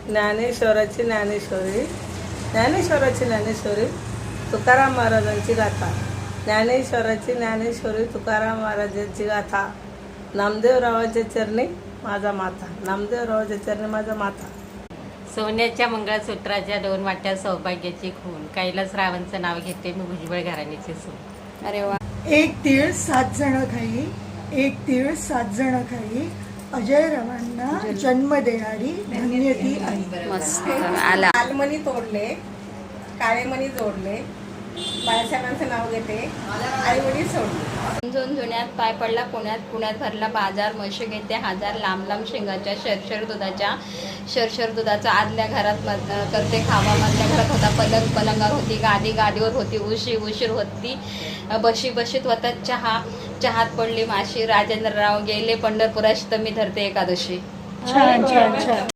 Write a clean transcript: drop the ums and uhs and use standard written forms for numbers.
ज्ञानेश्वराची ज्ञानेश्वरी, ज्ञानेश्वराची ज्ञानेश्वरी, तुकाराम महाराजांची गाथा. ज्ञानेश्वराची ज्ञानेश्वरी, तुकाराम महाराजांची गाथा. नामदेवरावाच्या चरणी माझा माथा, नामदेवरावाच्या चरणी माझा माथा. सोन्याच्या मंगळसूत्राच्या 2 वाट्या सौभाग्याची खून. कैलास रावांचं नाव घेते मी, भुजबळ घराण्याची सून. अरे वा. एक तीळ 7 जण खाई, एक तीळ 7 जण खाई, अजय रावांना जन्म देणारी धन्य ती आई. मस्त आला. लालमणी तोडले, काळेमणी जोडले, बाळासाहेबांचं नाव घेते, आई वडील सोडले. जुन्यात पाय पडला पुण्यात, पुण्यात भरला बाजार, म्हशी घेते हजार, लांब लांब शिंगाच्या, शरशर दुधाच्या, आदल्या घरात करते खावा, मधल्या घरात होता पलंग, पलंगावर होती गादी, गादीवर होती उशी, उशीर होती बशीत होता चहा, चहात पडली माशी, राजेंद्रराव गेले पंढरपुरात, मी धरते एकादशी. छान छान छान.